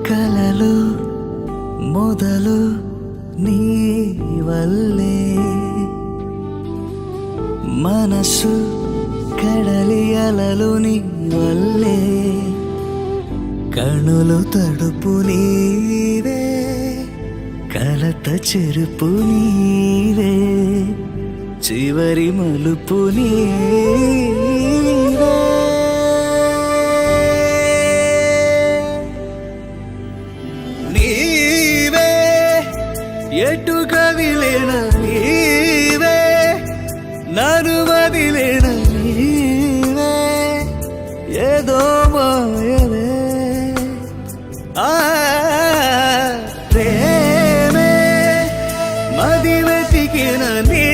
కలలు మొదలు నీ వల్లే మనసు కడలి అలలు నీ వల్లే కణులు తడుపు నీవే కలత చెరుపు నీవే చివరి మలుపు నీవే నీవే ఎటు కదిలేన నీవే నన్ను వదిలేన నీవే ఏదో మాయవే ప్రేమే మది వెతికిన నీ